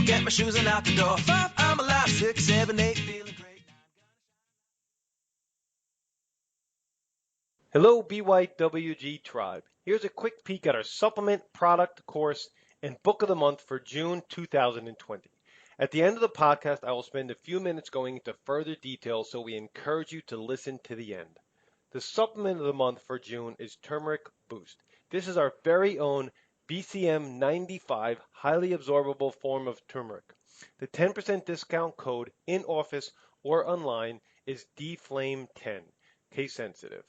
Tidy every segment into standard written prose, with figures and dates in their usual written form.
get my shoes and out the door. 5, I'm alive. 6, 7, 8, feeling great. Hello, BYWG tribe. Here's a quick peek at our supplement, product, course, and book of the month for June 2020. At the end of the podcast, I will spend a few minutes going into further details, so we encourage you to listen to the end. The supplement of the month for June is Turmeric Boost. This is our very own BCM 95 highly absorbable form of turmeric. The 10% discount code in office or online is DFLAME10, case sensitive.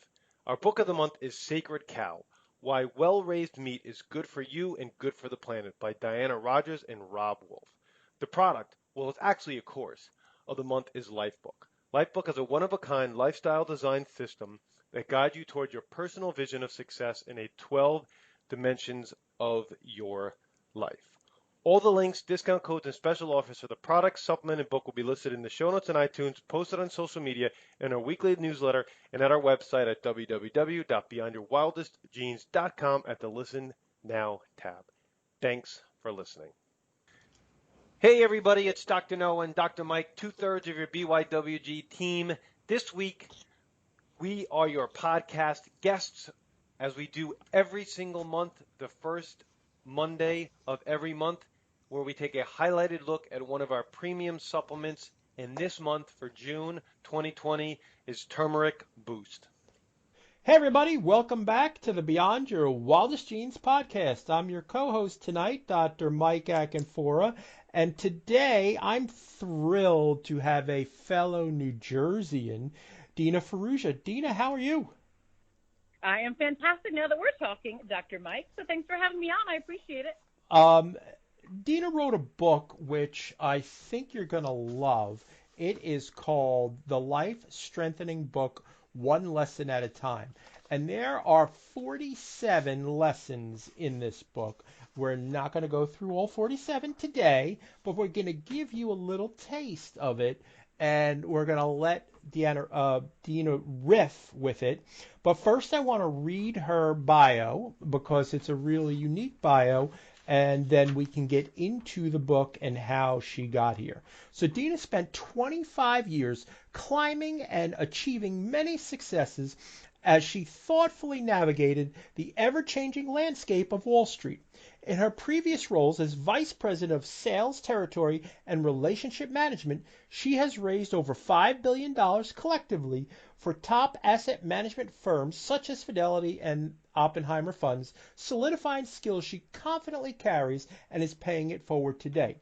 Our book of the month is Sacred Cow: Why Well-Raised Meat is Good for You and Good for the Planet by Deanna Rogers and Rob Wolf. The product, well, it's actually a course, of the month is Lifebook. Lifebook is a one-of-a-kind lifestyle design system that guides you toward your personal vision of success in a 12 dimensions of your life. All the links, discount codes, and special offers for the product, supplement, and book will be listed in the show notes and iTunes, posted on social media, in our weekly newsletter, and at our website at www.beyondyourwildestgenes.com at the Listen Now tab. Thanks for listening. Hey everybody, it's Dr. Noah and Dr. Mike, 2/3 of your BYWG team. This week, we are your podcast guests, as we do every single month, the first Monday of every month, where we take a highlighted look at one of our premium supplements. And this month for June 2020 is Turmeric Boost. Hey everybody, welcome back to the Beyond Your Wildest Genes podcast. I'm your co-host tonight, Dr. Mike Akinfora, and today I'm thrilled to have a fellow New Jerseyan, Deanna Ferrugia. Deanna, how are you? I am fantastic now that we're talking, Dr. Mike, so thanks for having me on. I appreciate it. Deanna wrote a book which I think you're going to love. It is called The Life Strengthening Book, One Lesson at a Time. And there are 47 lessons in this book. We're not going to go through all 47 today, but we're going to give you a little taste of it, and we're going to let Deanna riff with it. But first I want to read her bio, because it's a really unique bio, and then we can get into the book and how she got here. So Deanna spent 25 years climbing and achieving many successes as she thoughtfully navigated the ever-changing landscape of Wall Street. In her previous roles as Vice President of Sales Territory and Relationship Management, she has raised over $5 billion collectively for top asset management firms such as Fidelity and Oppenheimer Funds, solidifying skills she confidently carries and is paying it forward today.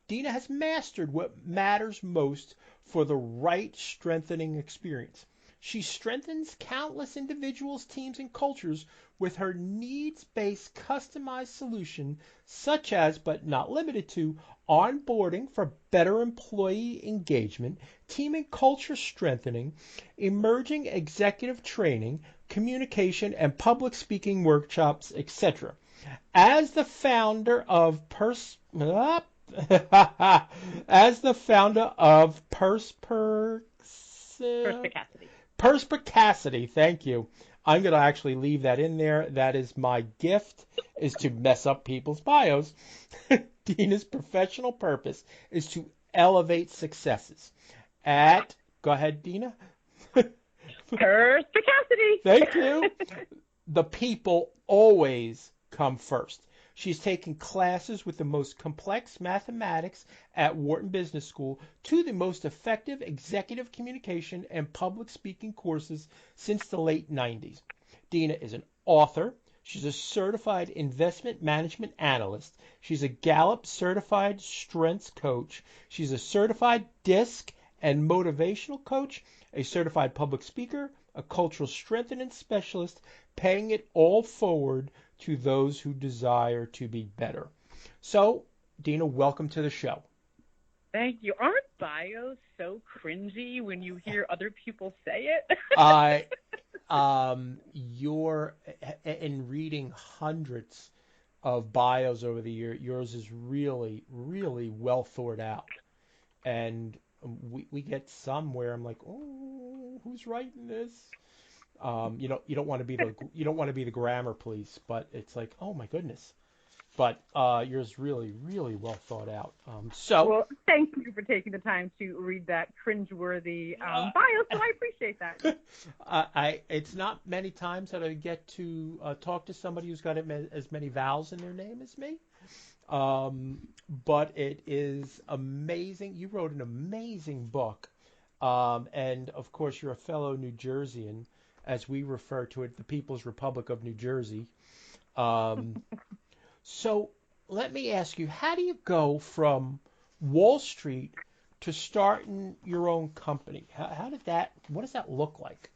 Deanna has mastered what matters most for the right strengthening experience. She strengthens countless individuals, teams, and cultures with her needs-based customized solution, such as, but not limited to, onboarding for better employee engagement, team and culture strengthening, emerging executive training, communication, and public speaking workshops, etc. As the founder of Perspicacity, thank you. I'm going to actually leave that in there. That is my gift, is to mess up people's bios. Deanna's professional purpose is to elevate successes at, go ahead, Deanna. Perspicacity. Thank you. The people always come first. She's taken classes with the most complex mathematics at Wharton Business School to the most effective executive communication and public speaking courses since the late 90s. Deanna is an author. She's a certified investment management analyst. She's a Gallup certified strengths coach. She's a certified DISC and motivational coach, a certified public speaker, a cultural strengthening specialist, paying it all forward to those who desire to be better. So, Deanna, welcome to the show. Thank you. Aren't bios so cringy when you hear other people say it? You're in reading hundreds of bios over the year. Yours is really, really well thought out, and we get some where I'm like, oh, who's writing this? You don't want to be the grammar police, but it's like, oh my goodness, but yours really, really well thought out. Well, thank you for taking the time to read that cringeworthy bio, so I appreciate that. It's not many times that I get to talk to somebody who's got as many vowels in their name as me. But it is amazing. You wrote an amazing book. And of course, you're a fellow New Jerseyan, as we refer to it, the People's Republic of New Jersey. So let me ask you, how do you go from Wall Street to starting your own company? What does that look like?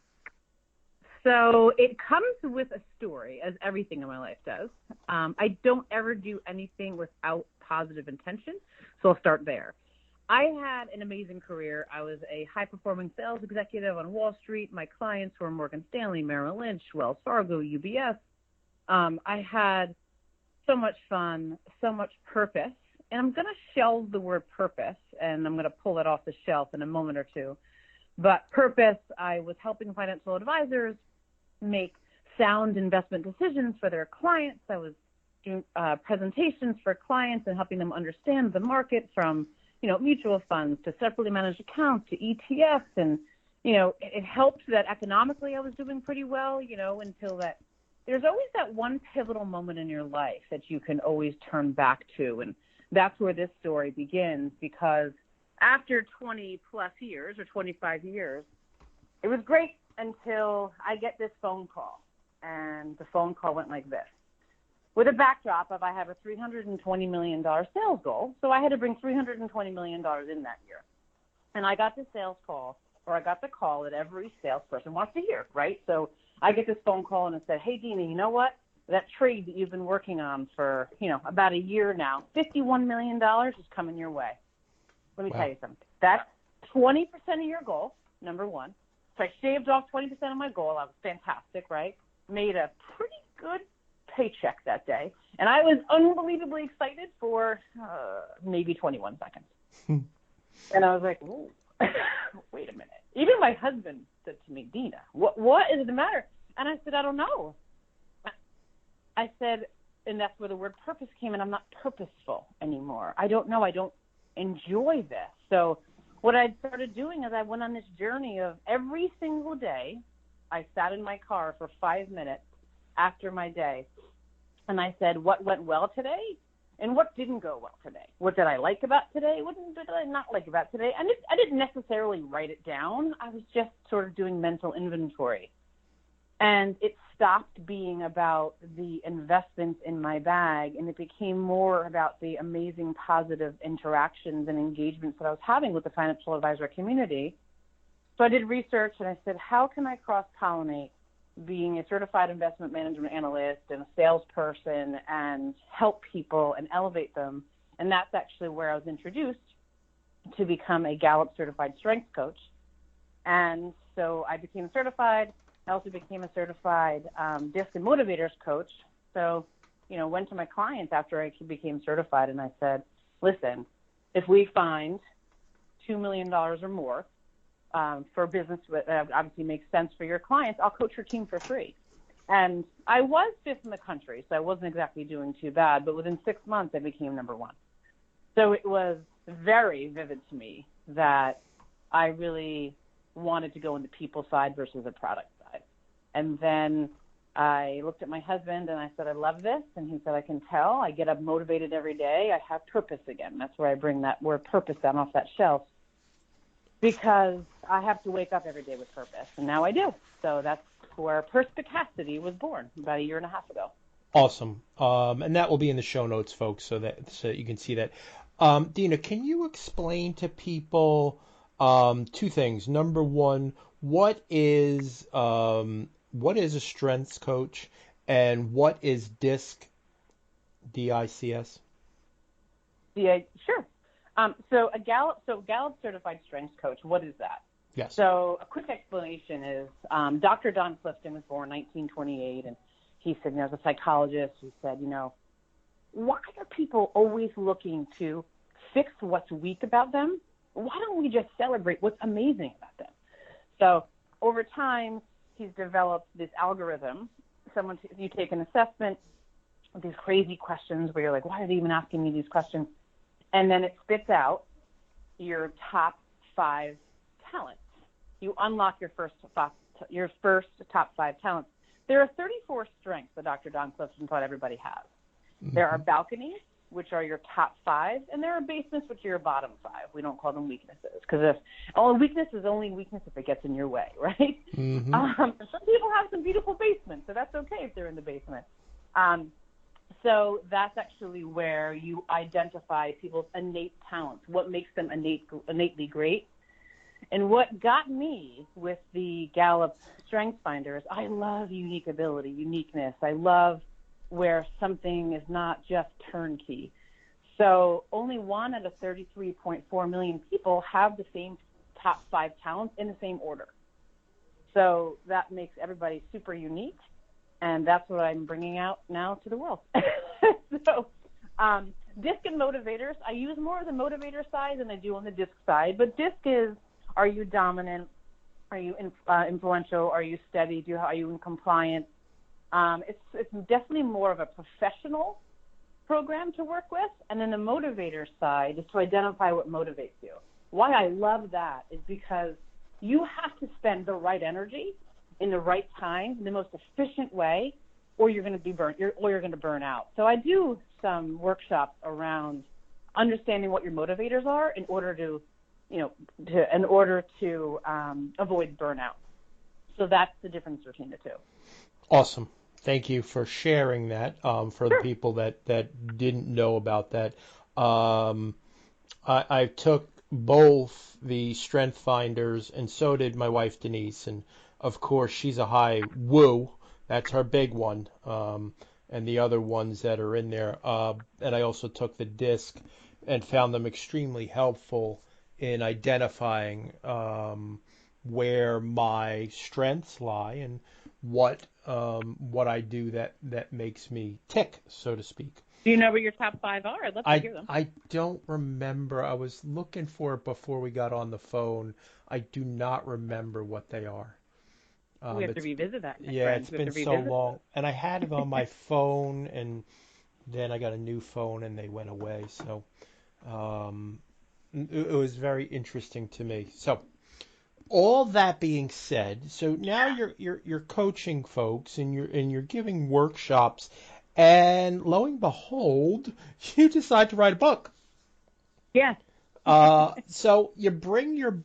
So it comes with a story, as everything in my life does. I don't ever do anything without positive intention, so I'll start there. I had an amazing career. I was a high-performing sales executive on Wall Street. My clients were Morgan Stanley, Merrill Lynch, Wells Fargo, UBS. I had so much fun, so much purpose. And I'm going to shelve the word purpose, and I'm going to pull it off the shelf in a moment or two. But purpose, I was helping financial advisors make sound investment decisions for their clients. I was doing presentations for clients and helping them understand the market from, mutual funds to separately managed accounts to ETFs. And, it helped that economically I was doing pretty well, until that there's always that one pivotal moment in your life that you can always turn back to. And that's where this story begins, because after 20 plus years or 25 years, it was great until I get this phone call. And the phone call went like this. With a backdrop of I have a $320 million sales goal, so I had to bring $320 million in that year. And I got the I got the call that every salesperson wants to hear, right? So I get this phone call and it said, hey, Deanna, you know what? That trade that you've been working on for, about a year now, $51 million is coming your way. Let me tell you something. That's 20% of your goal, number one. So I shaved off 20% of my goal. I was fantastic, right? Made a pretty good paycheck that day. And I was unbelievably excited for maybe 21 seconds. And I was like, ooh, wait a minute. Even my husband said to me, Deanna, what is the matter? And I said, I don't know. I said, and that's where the word purpose came in. I'm not purposeful anymore. I don't know. I don't enjoy this. So what I started doing is I went on this journey of every single day. I sat in my car for 5 minutes after my day, and I said, what went well today and what didn't go well today? What did I like about today? What did I not like about today? And I didn't necessarily write it down. I was just sort of doing mental inventory. And it stopped being about the investments in my bag, and it became more about the amazing positive interactions and engagements that I was having with the financial advisor community. So I did research, and I said, how can I cross-pollinate being a certified investment management analyst and a salesperson and help people and elevate them? And that's actually where I was introduced to become a Gallup certified strength coach. And so I became certified. I also became a certified DISC and motivators coach. So, went to my clients after I became certified, and I said, listen, if we find $2 million or more for business that obviously makes sense for your clients, I'll coach your team for free. And I was fifth in the country, so I wasn't exactly doing too bad, but within 6 months, I became number one. So it was very vivid to me that I really wanted to go on the people side versus the product side. And then I looked at my husband and I said, I love this. And he said, I can tell. I get up motivated every day. I have purpose again. That's where I bring that word purpose down off that shelf, because I have to wake up every day with purpose. And now I do. So that's where Perspicacity was born about 1.5 years ago. Awesome. And that will be in the show notes, folks, so you can see that. Deanna, can you explain to people two things? Number one, what is a strengths coach, and what is DISC, DICS? Yeah, sure. So Gallup certified strengths coach, what is that? Yes. So a quick explanation is Dr. Don Clifton was born in 1928, and he said, as a psychologist, he said, why are people always looking to fix what's weak about them? Why don't we just celebrate what's amazing about them? So over time, he's developed this algorithm. You take an assessment these crazy questions where you're like, why are they even asking me these questions? And then it spits out your top 5 talents. You unlock your first top 5 talents. There are 34 strengths that Dr. Don Clifton thought everybody has. Mm-hmm. There are balconies, which are your top 5, and there are basements, which are your bottom 5. We don't call them weaknesses, because weakness is only weakness if it gets in your way, right? Mm-hmm. Some people have some beautiful basements, so that's okay if they're in the basement. So that's actually where you identify people's innate talents, what makes them innately great. And what got me with the Gallup Strengths Finder is I love unique ability, uniqueness. I love where something is not just turnkey. So only 1 out of 33.4 million people have the same top 5 talents in the same order. So that makes everybody super unique, and that's what I'm bringing out now to the world. So DISC and motivators, I use more of the motivator side than I do on the DISC side, but DISC is, are you dominant? Are you influential? Are you steady? Are you in compliance? It's definitely more of a professional program to work with. And then the motivator side is to identify what motivates you. Why I love that is because you have to spend the right energy in the right time, in the most efficient way, or you're going to burn out. So I do some workshops around understanding what your motivators are in order to avoid burnout. So that's the difference between the two. Awesome. Thank you for sharing that. For the people that didn't know about that, I took both the Strength Finders, and so did my wife Denise. And of course, she's a high woo. That's her big one. And the other ones that are in there. And I also took the DISC and found them extremely helpful in identifying where my strengths lie and what I do that makes me tick, so to speak. Do you know what your top 5 are? I'd love to hear them. I don't remember. I was looking for it before we got on the phone. I do not remember what they are. We have to revisit that. Yeah, it's been so long. And I had it on my phone, and then I got a new phone, and they went away. So it was very interesting to me. So all that being said, so now you're coaching folks, and you're giving workshops, and lo and behold, you decide to write a book. Yes. So you bring your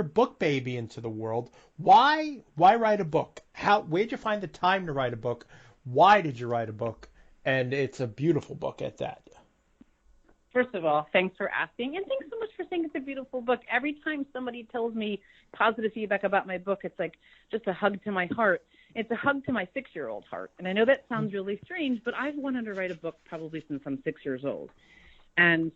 book baby into the world. Why write a book? Where'd you find the time to write a book? Why did you write a book? And it's a beautiful book at that. First of all, thanks for asking, and thanks so much for saying it's a beautiful book. Every time somebody tells me positive feedback about my book, it's like just a hug to my heart. It's a hug to my 6-year-old heart. And I know that sounds really strange, but I've wanted to write a book probably since I'm 6 years old. And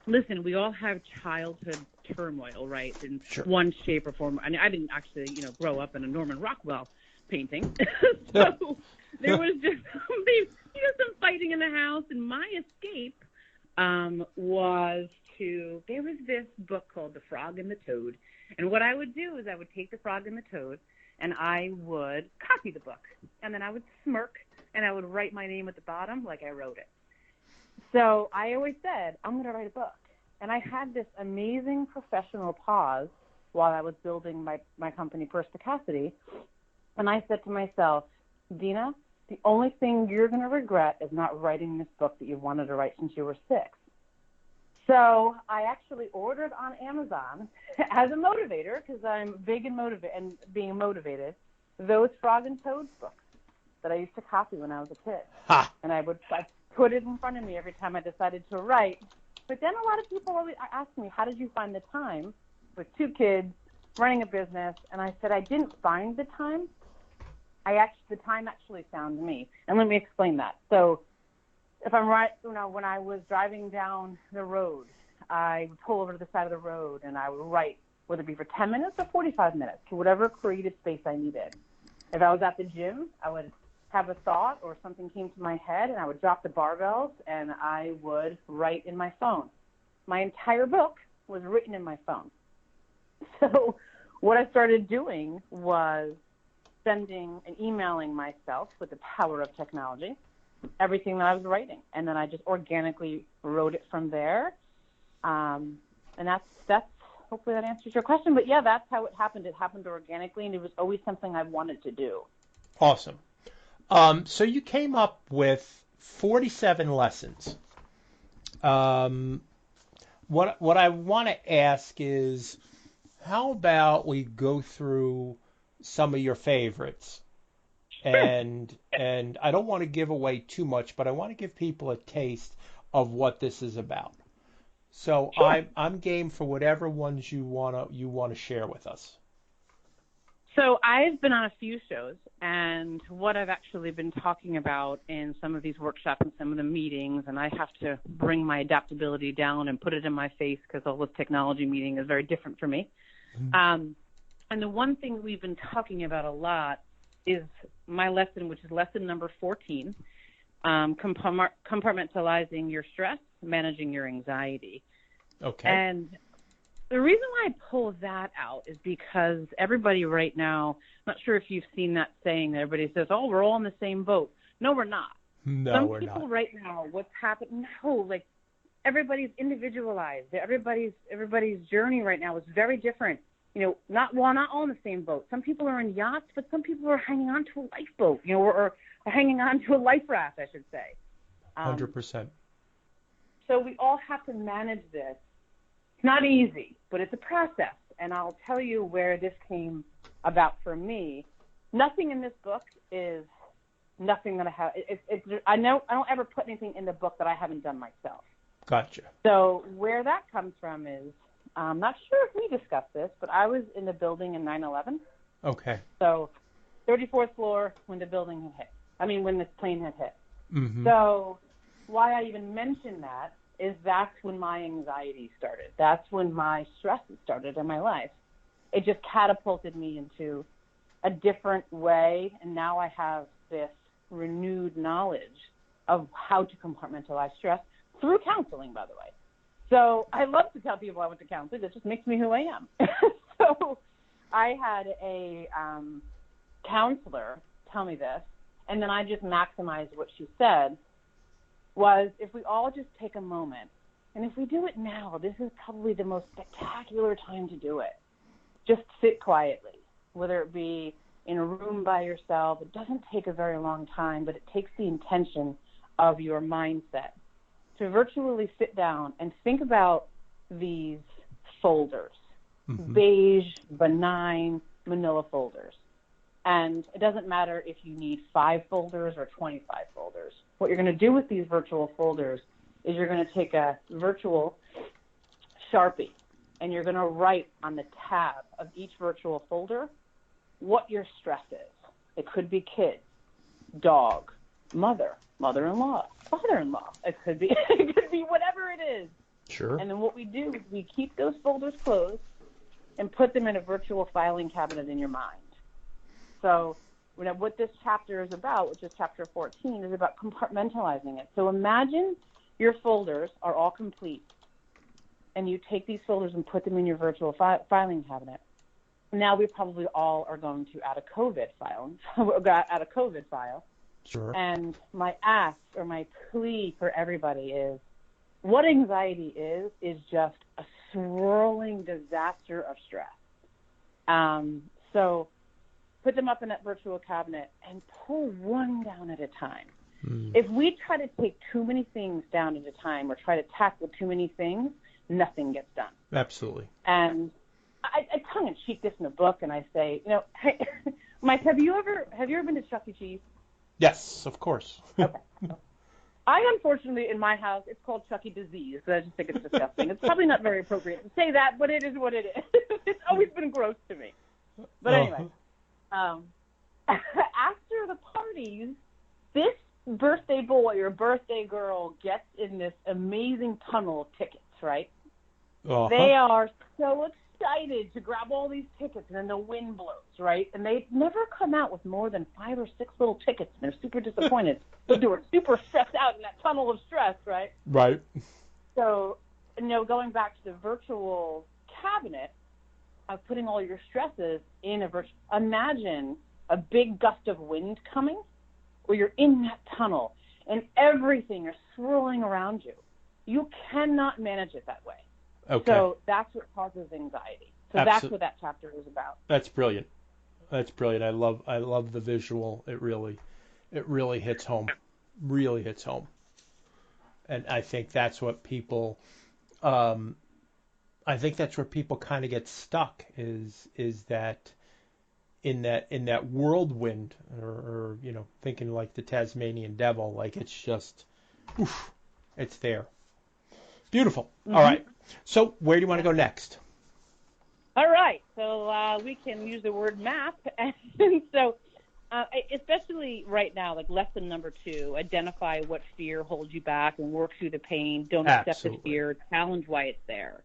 listen, we all have childhood turmoil, right, in one shape or form. I mean, I didn't actually, grow up in a Norman Rockwell painting. So there was just some fighting in the house, and my escape there was this book called The Frog and the Toad. And what I would do is I would take The Frog and the Toad, and I would copy the book. And then I would smirk, and I would write my name at the bottom like I wrote it. So I always said, I'm going to write a book. And I had this amazing professional pause while I was building my company, Perspicacity. And I said to myself, Deanna, the only thing you're going to regret is not writing this book that you wanted to write since you were 6. So I actually ordered on Amazon as a motivator, because I'm big in being motivated, those Frog and Toad books that I used to copy when I was a kid. Ha. And I put it in front of me every time I decided to write. But then a lot of people always ask me, how did you find the time with 2 kids, running a business? And I said, I didn't find the time. The time actually found me. And let me explain that. So if I'm right, when I was driving down the road, I would pull over to the side of the road and I would write, whether it be for 10 minutes or 45 minutes, to whatever creative space I needed. If I was at the gym, I would have a thought or something came to my head, and I would drop the barbells and I would write in my phone. My entire book was written in my phone. So what I started doing was sending and emailing myself with the power of technology everything that I was writing. And then I just organically wrote it from there. And that's hopefully that answers your question. But yeah, that's how it happened. It happened organically, and it was always something I wanted to do. Awesome. So you came up with 47 lessons. What I want to ask is, how about we go through some of your favorites? And I don't want to give away too much, but I want to give people a taste of what this is about. So Sure. I'm game for whatever ones you wanna share with us. So I've been on a few shows, and what I've actually been talking about in some of these workshops and some of the meetings, and I have to bring my adaptability down and put it in my face because all this technology meeting is very different for me. And the one thing we've been talking about a lot is my lesson, which is lesson number 14, compartmentalizing your stress, managing your anxiety. Okay. And the reason why I pull that out is because everybody right now, I'm not sure if you've seen that saying that everybody says, oh, we're all in the same boat. No, we're not. No, we're Some people not. right now, what's happened, no, like everybody's individualized. Everybody's journey right now is very different. You know, not all in the same boat. Some people are in yachts, but some people are hanging on to a lifeboat, you know, or hanging on to a life raft, I should say. 100%. So we all have to manage this. It's not easy, but it's a process. And I'll tell you where this came about for me. Nothing in this book is nothing that I have. I don't ever put anything in the book that I haven't done myself. Gotcha. So where that comes from is, I'm not sure if we discussed this, but I was in the building in 9/11. Okay. So 34th floor when the building had hit. When the plane had hit. Mm-hmm. So why I even mention that is that's when my anxiety started. That's when my stress started in my life. It just catapulted me into a different way, and now I have this renewed knowledge of how to compartmentalize stress through counseling, by the way. So I love to tell people I went to counseling. It just makes me who I am. So I had a counselor tell me this, and then I just maximized what she said, was if we all just take a moment, and if we do it now, this is probably the most spectacular time to do it. Just sit quietly, whether it be in a room by yourself. It doesn't take a very long time, but it takes the intention of your mindset to virtually sit down and think about these folders, beige, benign, manila folders. And it doesn't matter if you need 5 folders or 25 folders. What you're going to do with these virtual folders is you're going to take a virtual Sharpie and you're going to write on the tab of each virtual folder what your stress is. It could be kids, dog, mother, mother-in-law, father-in-law. It could be whatever it is. Sure. And then what we do is we keep those folders closed and put them in a virtual filing cabinet in your mind. So what this chapter is about, which is chapter 14, is about compartmentalizing it. So imagine your folders are all complete, and you take these folders and put them in your virtual filing cabinet. Now we probably all are going to add a COVID file. Sure. And my ask or my plea for everybody is, what anxiety is just a swirling disaster of stress. So put them up in that virtual cabinet and pull one down at a time. If we try to take too many things down at a time or try to tackle too many things, nothing gets done. Absolutely. And I tongue-in-cheek this in the book, and I say, hey, Mike, have you ever been to Chuck E. Cheese? Yes, of course. Okay. I, unfortunately, in my house, it's called Chuck E. Disease, so I just think it's disgusting. It's probably not very appropriate to say that, but it is what it is. It's always been gross to me. But anyway, after the parties, this birthday boy or birthday girl gets in this amazing tunnel of tickets, right? They are so excited to grab all these tickets, and then the wind blows, right? And they never come out with more than 5 or 6 little tickets, and they're super disappointed. But they were super stressed out in that tunnel of stress, right? Right. So, going back to the virtual cabinet of putting all your stresses in a virtual, imagine a big gust of wind coming where you're in that tunnel and everything is swirling around you, you cannot manage it that way. Okay. So that's what causes anxiety. So that's what that chapter is about. That's brilliant. That's brilliant. I love the visual. It really hits home. Really hits home. And I think that's what people I think that's where people kind of get stuck is that in that whirlwind or thinking like the Tasmanian devil, like it's just oof, it's there. Beautiful. All right. So where do you want to go next? All right. So we can use the word map. And so especially right now, like lesson number 2, identify what fear holds you back and work through the pain. Don't accept the fear. Challenge why it's there.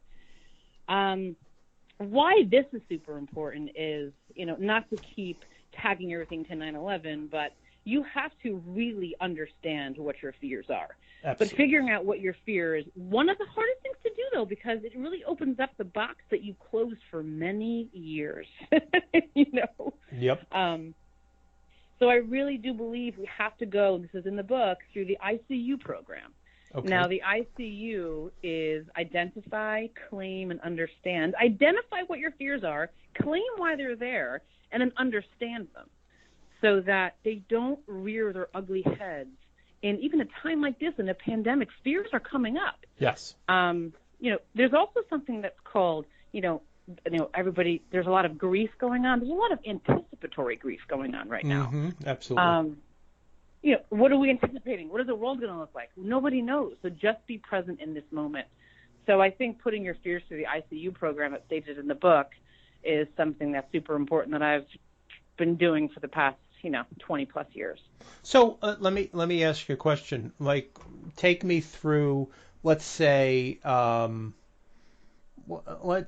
Why this is super important is, not to keep tagging everything to 9/11, but you have to really understand what your fears are. Absolutely. But figuring out what your fear is one of the hardest things to do, though, because it really opens up the box that you closed for many years. Yep. So I really do believe we have to go, this is in the book, through the ICU program. Okay. Now, the ICU is identify, claim, and understand. Identify what your fears are, claim why they're there, and then understand them so that they don't rear their ugly heads. And even a time like this, in a pandemic, fears are coming up. Yes. There's also something that's called, everybody, there's a lot of grief going on. There's a lot of anticipatory grief going on right now. Mm-hmm. Absolutely. What are we anticipating? What is the world going to look like? Nobody knows. So just be present in this moment. So I think putting your fears through the ICU program that's stated in the book is something that's super important that I've been doing for the past, 20 plus years. So let me ask you a question. Like, take me through, let's say,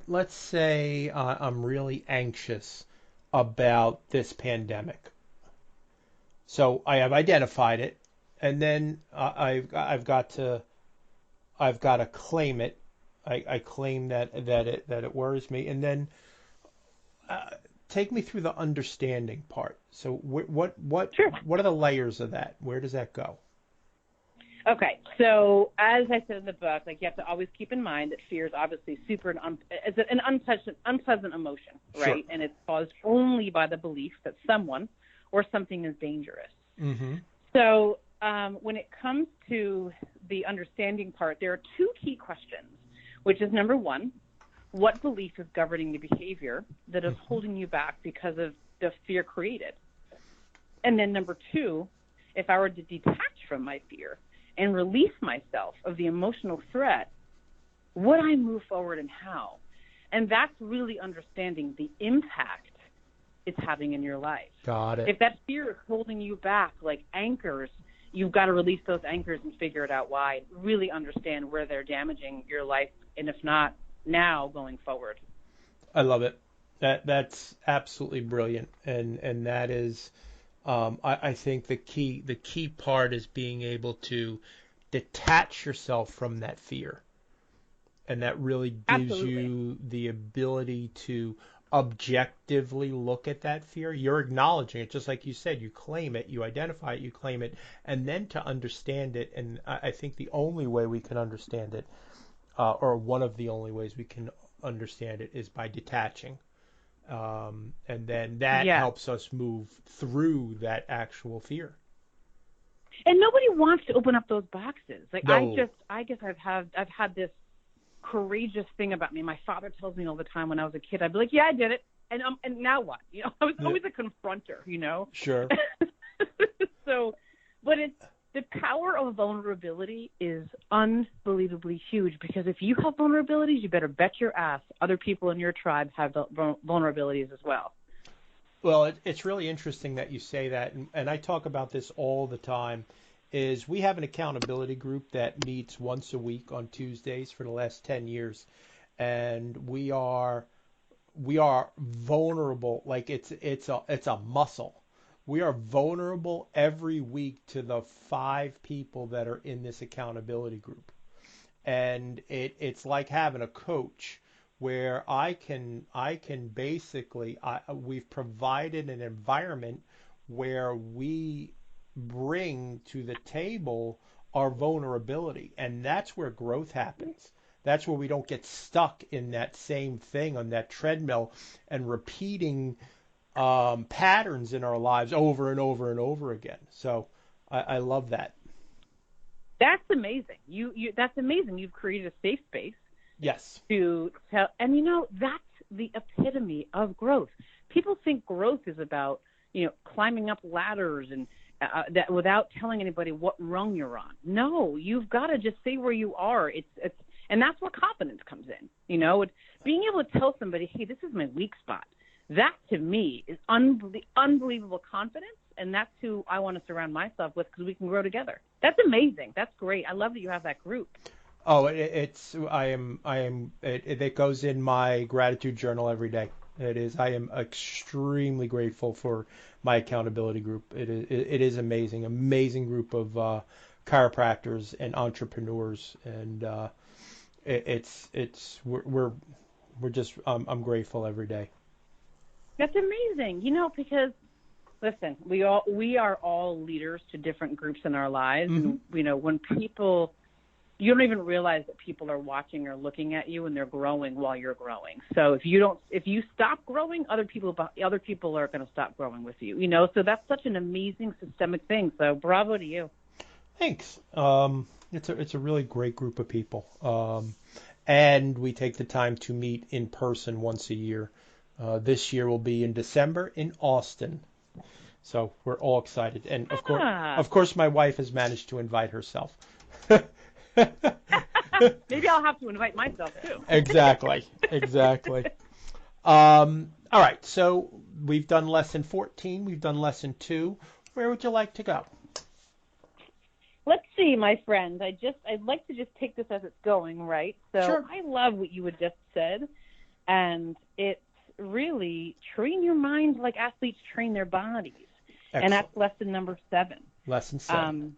let's say I'm really anxious about this pandemic. So I have identified it, and then I've got to claim it. I claim that it worries me, and then take me through the understanding part. So what Sure. What are the layers of that? Where does that go? Okay, so as I said in the book, you have to always keep in mind that fear is obviously it's an unpleasant emotion, right? Sure. And it's caused only by the belief that someone or something is dangerous. Mm-hmm. So when it comes to the understanding part, there are 2 key questions, which is number 1, what belief is governing the behavior that is holding you back because of the fear created? And then number 2, if I were to detach from my fear and release myself of the emotional threat, would I move forward and how? And that's really understanding the impact it's having in your life. Got it. If that fear is holding you back like anchors, you've got to release those anchors and figure it out why. Really understand where they're damaging your life, and if not, now going forward. I love it. That's absolutely brilliant, and that is, I think the key part is being able to detach yourself from that fear, and that really gives you the ability to objectively look at that fear. You're acknowledging it, just like you said. You claim it, you identify it, you claim it, and then to understand it. And I think the only way we can understand it, or one of the only ways we can understand it, is by detaching. And then that helps us move through that actual fear. And nobody wants to open up those boxes. No. I guess I've had this courageous thing about me. My father tells me all the time when I was a kid, I'd be like, yeah, I did it. And now what? I was always a confronter, Sure. So, but the power of vulnerability is unbelievably huge, because if you have vulnerabilities, you better bet your ass other people in your tribe have vulnerabilities as well. Well, it's really interesting that you say that, and I talk about this all the time, is we have an accountability group that meets once a week on Tuesdays for the last 10 years, and we are vulnerable, like it's a muscle. We are vulnerable every week to the 5 people that are in this accountability group. And it's like having a coach where I can basically, we've provided an environment where we bring to the table our vulnerability, and that's where growth happens. That's where we don't get stuck in that same thing on that treadmill and repeating patterns in our lives over and over and over again. So I love that. That's amazing. That's amazing. You've created a safe space. Yes. To tell, and that's the epitome of growth. People think growth is about climbing up ladders and that without telling anybody what rung you're on. No, you've got to just say where you are. And that's where confidence comes in. It's being able to tell somebody, hey, this is my weak spot. That to me is unbelievable confidence, and that's who I want to surround myself with because we can grow together. That's amazing. That's great. I love that you have that group. Oh, it goes in my gratitude journal every day. It is. I am extremely grateful for my accountability group. It is amazing group of chiropractors and entrepreneurs, and we're just I'm grateful every day. That's amazing. Because listen, we are all leaders to different groups in our lives, and when people. You don't even realize that people are watching or looking at you, and they're growing while you're growing. So if you stop growing, other people are going to stop growing with you. So that's such an amazing systemic thing. So bravo to you. Thanks. It's a really great group of people, and we take the time to meet in person once a year. This year will be in December in Austin. So we're all excited, and of course, my wife has managed to invite herself. Maybe I'll have to invite myself too. Exactly. All right. So we've done lesson 14. We've done lesson 2. Where would you like to go? Let's see, my friend. I'd like to just take this as it's going, right? So sure. I love what you had just said, and it's really train your mind like athletes train their bodies. Excellent. And that's lesson number 7. Lesson 7.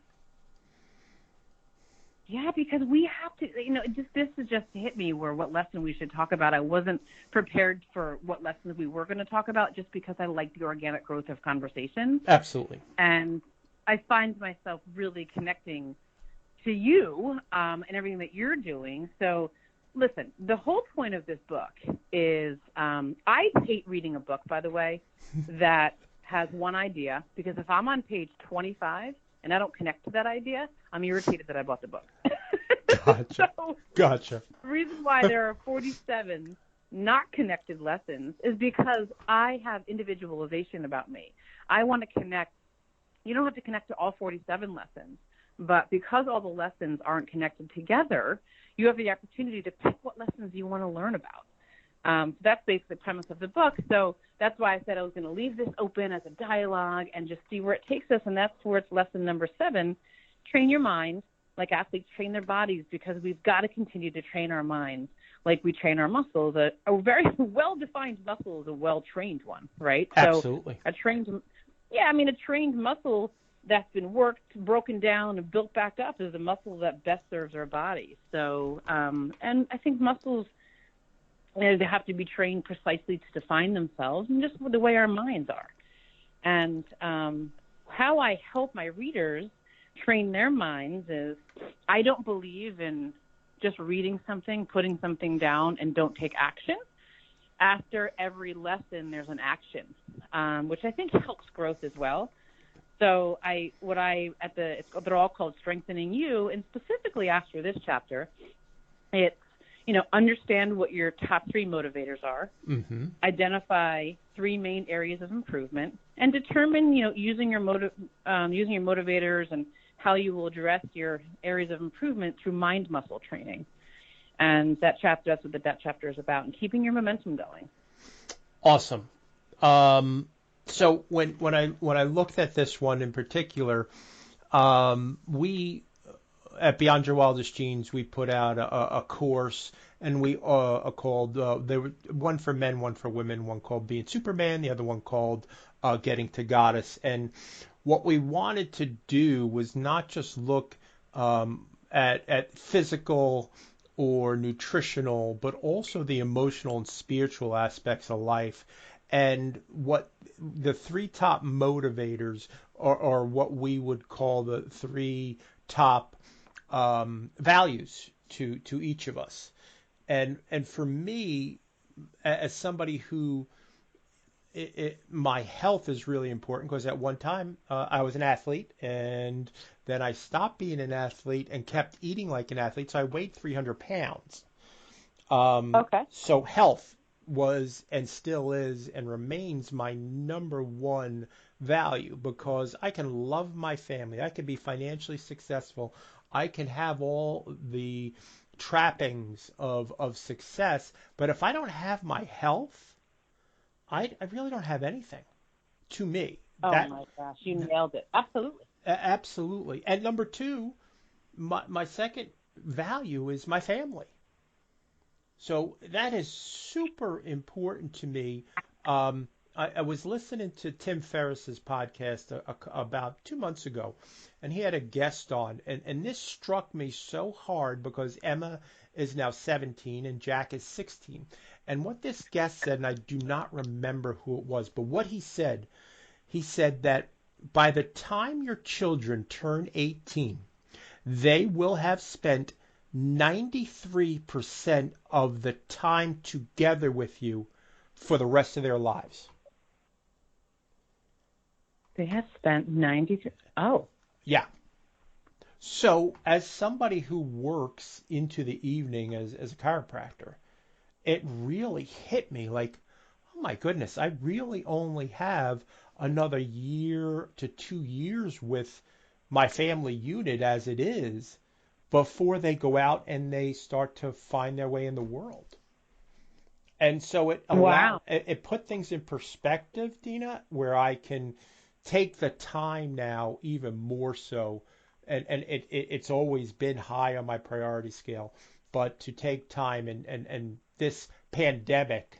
Yeah, because we have to, this has just hit me what lesson we should talk about. I wasn't prepared for what lessons we were going to talk about just because I like the organic growth of conversations. Absolutely. And I find myself really connecting to you and everything that you're doing. So listen, the whole point of this book is I hate reading a book, by the way, that has one idea, because if I'm on page 25 and I don't connect to that idea, I'm irritated that I bought the book. Gotcha. Gotcha. The reason why there are 47 not connected lessons is because I have individualization about me. I want to connect. You don't have to connect to all 47 lessons, but because all the lessons aren't connected together, you have the opportunity to pick what lessons you want to learn about. That's basically the premise of the book. So that's why I said I was going to leave this open as a dialogue and just see where it takes us. And that's where it's lesson number 7. Train your mind like athletes train their bodies, because we've got to continue to train our minds like we train our muscles. A very well-defined muscle is a well-trained one, right? Absolutely. So a trained muscle that's been worked, broken down, and built back up is a muscle that best serves our body. So, and I think muscles, they have to be trained precisely to define themselves, and just the way our minds are. And how I help my readers train their minds is I don't believe in just reading something, putting something down, and don't take action. After every lesson, there's an action, which I think helps growth as well. So they're all called Strengthening You, and specifically after this chapter, it's, understand what your top 3 motivators are, identify 3 main areas of improvement, and determine, using your motivators and how you will address your areas of improvement through mind muscle training. And that's what that chapter is about, and keeping your momentum going. Awesome. So when I looked at this one in particular, we at Beyond Your Wildest Dreams, we put out a course, and we called there were one for men, one for women, one called Being Superman, the other one called Getting to Goddess. And what we wanted to do was not just look at physical or nutritional, but also the emotional and spiritual aspects of life. And what the 3 top motivators or what we would call the three top values to each of us. And for me, as somebody who my health is really important because at one time I was an athlete and then I stopped being an athlete and kept eating like an athlete. So I weighed 300 pounds. Okay. So health was and still is and remains my number one value because I can love my family. I can be financially successful. I can have all the trappings of success. But if I don't have my health, I really don't have anything to me. Oh my gosh, you nailed it. Absolutely. Absolutely. And number two, my second value is my family. So that is super important to me. I was listening to Tim Ferriss's podcast about 2 months ago, and he had a guest on, and this struck me so hard because Emma is now 17 and Jack is 16. And what this guest said, and I do not remember who it was, but what he said that by the time your children turn 18, they will have spent 93% of the time together with you for the rest of their lives. They have spent 93. Oh. Yeah. So as somebody who works into the evening as a chiropractor, it really hit me like, oh my goodness, I really only have another year to 2 years with my family unit as it is before they go out and they start to find their way in the world. And so it put things in perspective, Deanna, where I can take the time now even more so. And it's always been high on my priority scale, but to take time and this pandemic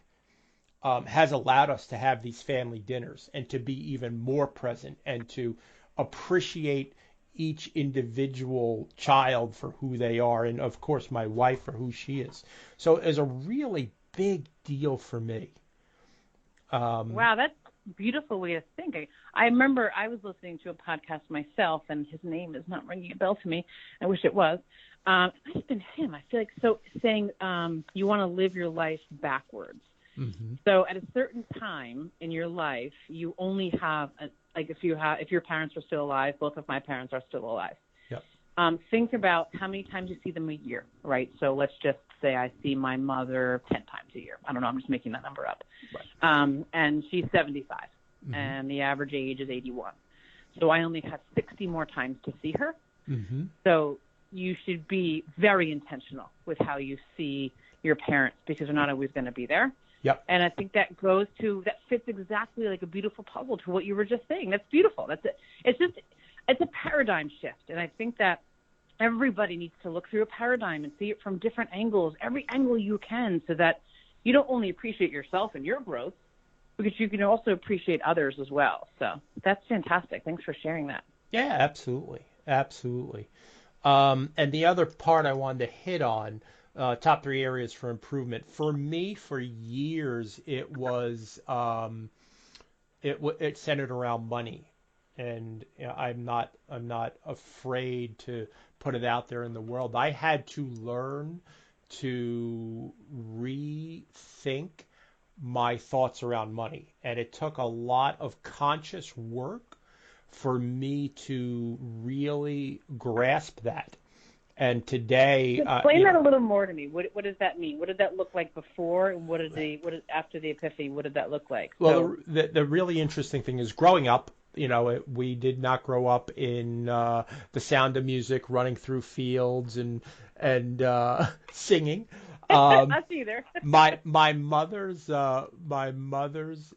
has allowed us to have these family dinners and to be even more present and to appreciate each individual child for who they are, and of course my wife for who she is. So it's a really big deal for me. Wow, that's a beautiful way of thinking. I remember I was listening to a podcast myself, and his name is not ringing a bell to me. I wish it was. It might have been him. I feel like saying you want to live your life backwards. Mm-hmm. So at a certain time in your life, you only have if your parents are still alive. Both of my parents are still alive. Yep. Think about how many times you see them a year, right? So let's just say I see my mother 10 times a year. I don't know. I'm just making that number up. Right. And she's 75, mm-hmm. and the average age is 81. So I only have 60 more times to see her. Mm-hmm. So you should be very intentional with how you see your parents because they're not always going to be there. Yep. And I think that fits exactly like a beautiful puzzle to what you were just saying. That's beautiful. That's it. It's a paradigm shift. And I think that everybody needs to look through a paradigm and see it from different angles, every angle you can, so that you don't only appreciate yourself and your growth, because you can also appreciate others as well. So that's fantastic. Thanks for sharing that. Yeah, absolutely. Absolutely. And the other part I wanted to hit on, top 3 areas for improvement. For me, for years, it was it centered around money, and I'm not afraid to put it out there in the world. I had to learn to rethink my thoughts around money, and it took a lot of conscious work for me to really grasp that. And today, explain that a little more to me. What does that mean? What did that look like before, and after the epiphany? What did that look like? Well, the really interesting thing is growing up. We did not grow up in the sound of music, running through fields and singing. Us either. my mother's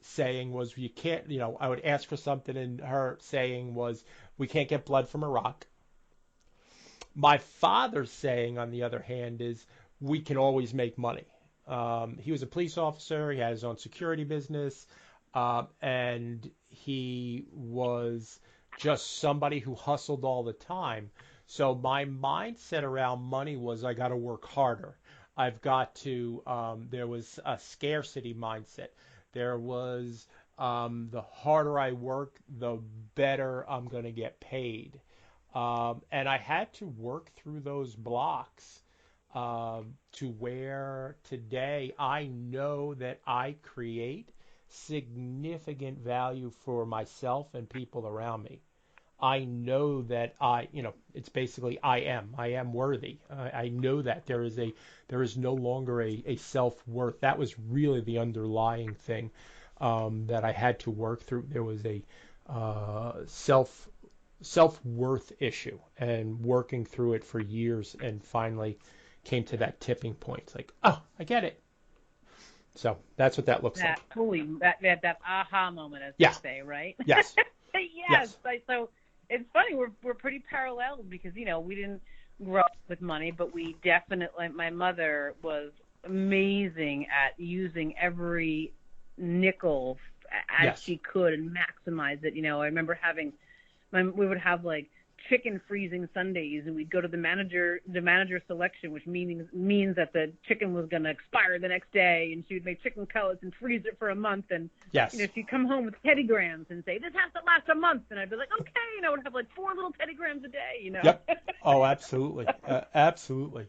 saying was, you can't. I would ask for something, and her saying was, we can't get blood from a rock. My father's saying, on the other hand, is we can always make money. He was a police officer. He had his own security business, and he was just somebody who hustled all the time. So my mindset around money was, I got to work harder. I've got to. There was a scarcity mindset. There was the harder I work, the better I'm going to get paid. And I had to work through those blocks to where today I know that I create significant value for myself and people around me. I know that it's basically I am worthy. I know that there is no longer a self-worth. That was really the underlying thing that I had to work through. There was a self-worth issue, and working through it for years, and finally came to that tipping point. It's like, oh, I get it. So that's what that looks like. That aha moment, as Yeah. they say, right? Yes. Yes. So it's funny, we're pretty parallel because we didn't grow up with money, but we definitely. My mother was amazing at using every nickel as she could and maximize it. I remember we would have like chicken freezing Sundays, and we'd go to the manager selection, which means that the chicken was going to expire the next day, and she would make chicken cutlets and freeze it for a month, and she'd come home with Teddy Grahams and say, this has to last a month, and I'd be like, okay, I would have like 4 little Teddy Grahams a day, Yep. Oh, absolutely. Absolutely.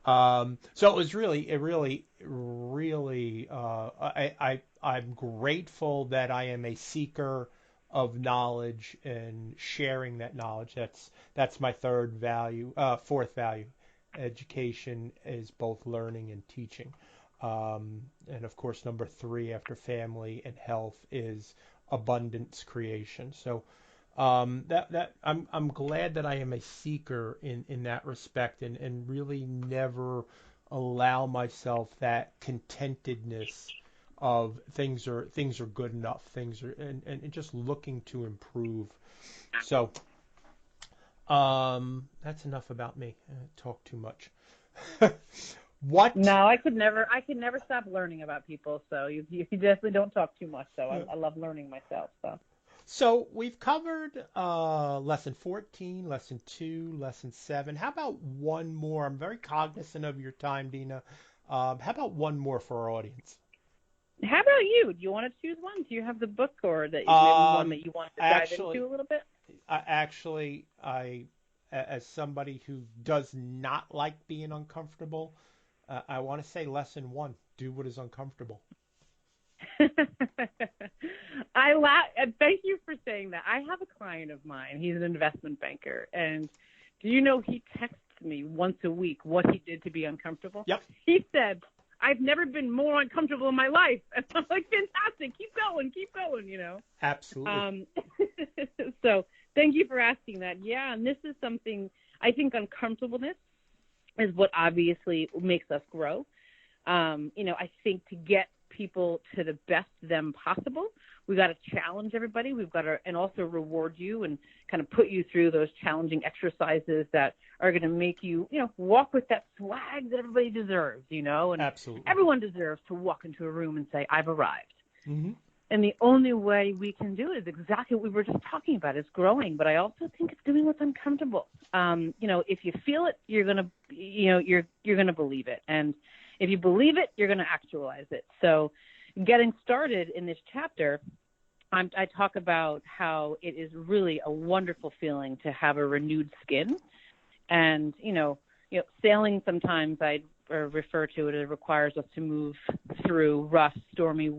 So it was really, I'm grateful that I am a seeker of knowledge and sharing that knowledge. That's my fourth value. Education is both learning and teaching. And of course, number 3 after family and health is abundance creation. So that I'm glad that I am a seeker in that respect, and really never allow myself that contentedness of things are good enough, and just looking to improve. So that's enough about me. Talk too much. What? No, I could never stop learning about people. So you definitely don't talk too much. So I love learning myself. So we've covered lesson 14, lesson 2, lesson 7. How about one more? I'm very cognizant of your time, Deanna. How about one more for our audience? How about you? Do you want to choose one? Do you have the book, or that maybe one that you want to dive into a little bit? Actually, as somebody who does not like being uncomfortable, I want to say lesson 1: do what is uncomfortable. I laugh. Thank you for saying that. I have a client of mine. He's an investment banker, and do you know he texts me once a week what he did to be uncomfortable? Yep. He said, I've never been more uncomfortable in my life. And I'm like, fantastic. Keep going. Absolutely. So thank you for asking that. Yeah, and this is something, I think uncomfortableness is what obviously makes us grow. I think to get people to the best them possible, we've got to challenge everybody. We've got to, and also reward you and kind of put you through those challenging exercises that are going to make you, walk with that swag that everybody deserves, and Absolutely. Everyone deserves to walk into a room and say, I've arrived. Mm-hmm. And the only way we can do it is exactly what we were just talking about. It's growing, but I also think it's doing what's uncomfortable. If you feel it, you're going to, you're going to believe it. And if you believe it, you're going to actualize it. So getting started in this chapter, I talk about how it is really a wonderful feeling to have a renewed skin. And, sailing sometimes I refer to it, it requires us to move through rough, stormy,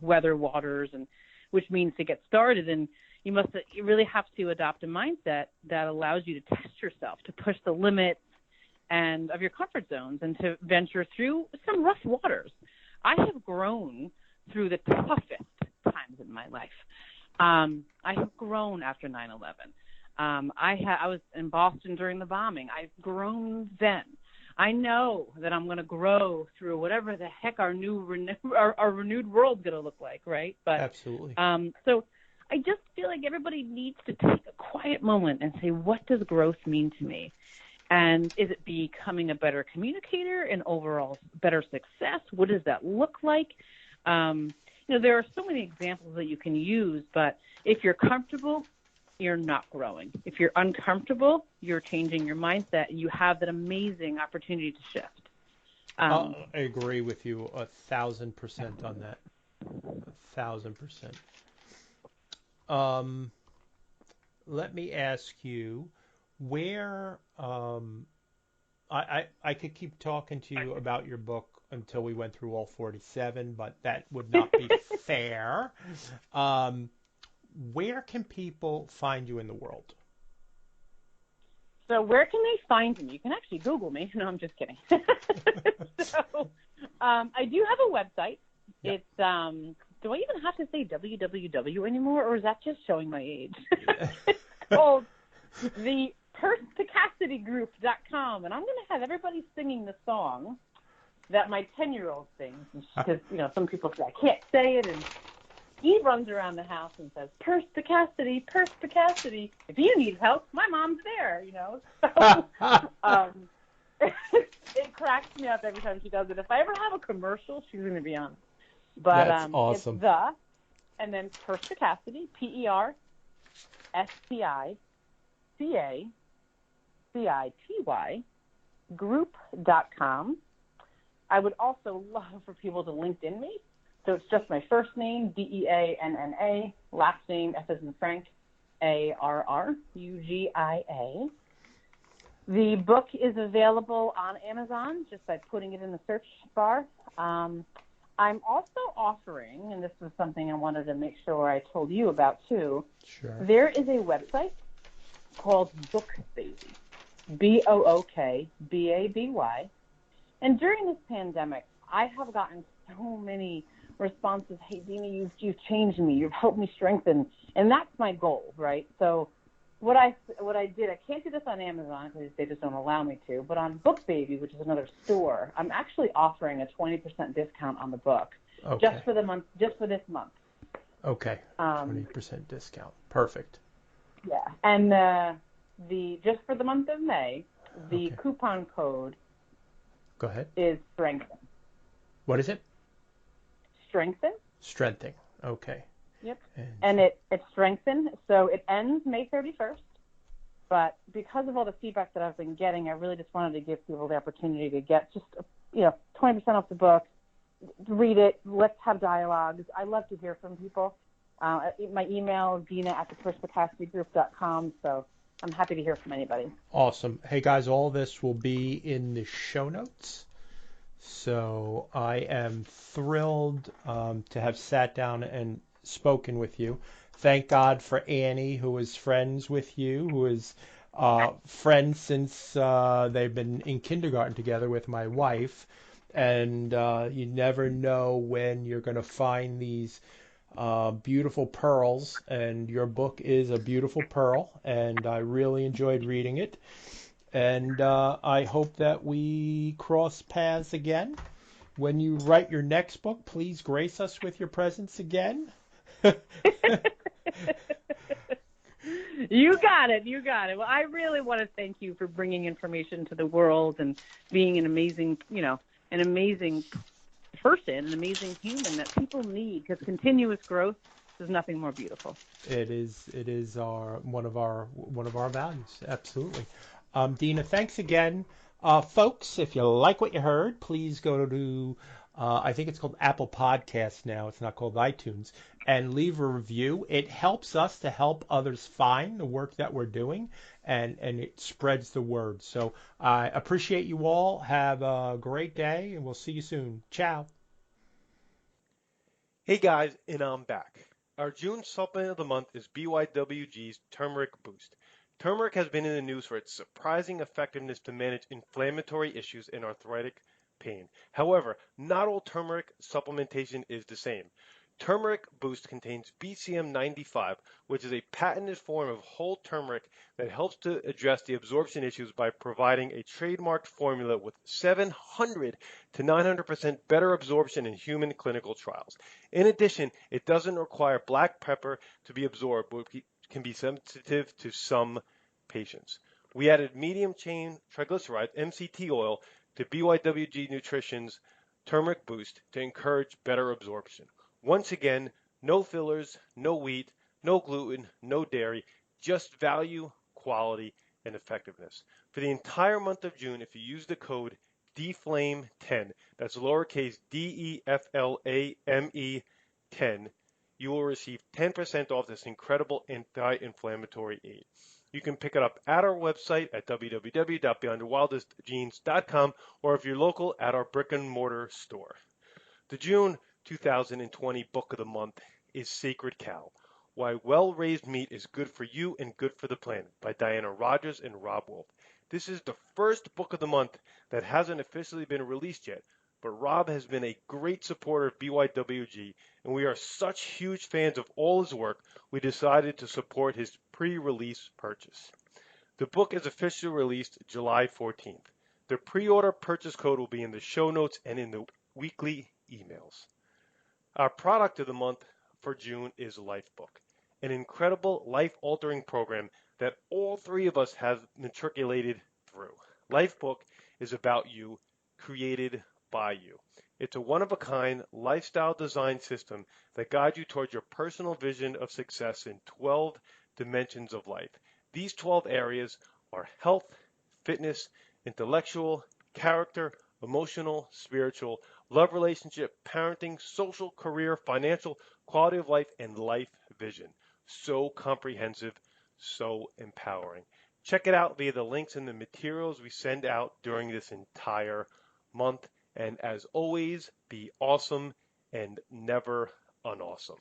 weather waters, and which means to get started. And you really have to adopt a mindset that allows you to test yourself, to push the limits and of your comfort zones, and to venture through some rough waters. I have grown through the toughest times in my life. I have grown after 9/11. I was in Boston during the bombing. I've grown then. I know that I'm going to grow through whatever the heck our renewed world's going to look like, right? But absolutely. So I just feel like everybody needs to take a quiet moment and say, what does growth mean to me? And is it becoming a better communicator and overall better success? What does that look like? There are so many examples that you can use, but if you're comfortable, you're not growing. If you're uncomfortable, you're changing your mindset, and you have that amazing opportunity to shift. I agree with you 1,000% on that. 1,000%. Let me ask you, where I could keep talking to you about your book until we went through all 47, but that would not be fair. Um, where can people find you in the world? So where can they find me? You can actually Google me. No, I'm just kidding. So I do have a website. Yeah. It's do I even have to say www anymore, or is that just showing my age? It's called the Perspicacitygroup.com, and I'm going to have everybody singing the song that my 10-year-old sings, because some people say I can't say it, and he runs around the house and says, Perspicacity, Perspicacity. If you need help, my mom's there, So it cracks me up every time she does it. If I ever have a commercial, she's going to be on. But That's awesome. It's the, and then Perspicacity, Perspicacity, group.com. I would also love for people to LinkedIn me. So it's just my first name, Deanna, last name, F as in Frank, Arrugia. The book is available on Amazon just by putting it in the search bar. I'm also offering, and this was something I wanted to make sure I told you about too. Sure. There is a website called BookBaby, BookBaby. And during this pandemic, I have gotten so many responses. Hey, Deanna, you've changed me. You've helped me strengthen. And that's my goal, right? So what I did, I can't do this on Amazon because they just don't allow me to, but on BookBaby, which is another store, I'm actually offering a 20% discount on the book just for this month. Okay. 20% discount. Perfect. Yeah. And the just for the month of May, the coupon code Go ahead. is strengthen. What is it? Strengthen. Strengthening. Okay. Yep. And it's strengthen. So it ends May 31st. But because of all the feedback that I've been getting, I really just wanted to give people the opportunity to get just 20% off the book. Read it. Let's have dialogues. I love to hear from people. My email, Deanna@theperspicacitygroup.com. So I'm happy to hear from anybody. Awesome. Hey, guys, all this will be in the show notes. So I am thrilled to have sat down and spoken with you. Thank God for Annie, who is friends with you, who is friends since they've been in kindergarten together with my wife. And you never know when you're going to find these beautiful pearls, and your book is a beautiful pearl, and I really enjoyed reading it. And I hope that we cross paths again. When you write your next book, please grace us with your presence again. You got it. Well, I really want to thank you for bringing information to the world and being an amazing person, an amazing human that people need, because continuous growth is nothing more beautiful. It is one of our values. Absolutely. Deanna, thanks again. Folks, if you like what you heard, please go to I think it's called Apple Podcasts now. It's not called iTunes. And leave a review. It helps us to help others find the work that we're doing, and it spreads the word. So I appreciate you all. Have a great day, and we'll see you soon. Ciao. Hey guys, and I'm back. Our June supplement of the month is BYWG's Turmeric Boost. Turmeric has been in the news for its surprising effectiveness to manage inflammatory issues and arthritic pain. However, not all turmeric supplementation is the same. Turmeric Boost contains BCM95, which is a patented form of whole turmeric that helps to address the absorption issues by providing a trademarked formula with 700 to 900% better absorption in human clinical trials. In addition, it doesn't require black pepper to be absorbed, which can be sensitive to some patients. We added medium chain triglyceride MCT oil to BYWG Nutrition's Turmeric Boost to encourage better absorption. Once again, no fillers, no wheat, no gluten, no dairy, just value, quality, and effectiveness. For the entire month of June, if you use the code DFLAME10, that's lowercase DEFLAME 10, you will receive 10% off this incredible anti-inflammatory aid. You can pick it up at our website at www.beyondthewildestgenes.com or if you're local, at our brick and mortar store. The June 2020 book of the month is Sacred Cow: Why Well-Raised Meat is Good for You and Good for the Planet by Deanna Rogers and Rob Wolf. This is the first book of the month that hasn't officially been released yet, but Rob has been a great supporter of BYWG, and we are such huge fans of all his work, we decided to support his pre-release purchase. The book is officially released July 14th. The pre-order purchase code will be in the show notes and in the weekly emails. Our product of the month for June is Lifebook, an incredible life-altering program that all three of us have matriculated through. Lifebook is about you, created by you. It's a one-of-a-kind lifestyle design system that guides you towards your personal vision of success in 12 dimensions of life. These 12 areas are health, fitness, intellectual, character, emotional, spiritual, love, relationship, parenting, social, career, financial, quality of life, and life vision. So comprehensive, so empowering. Check it out via the links in the materials we send out during this entire month. And as always, be awesome and never unawesome.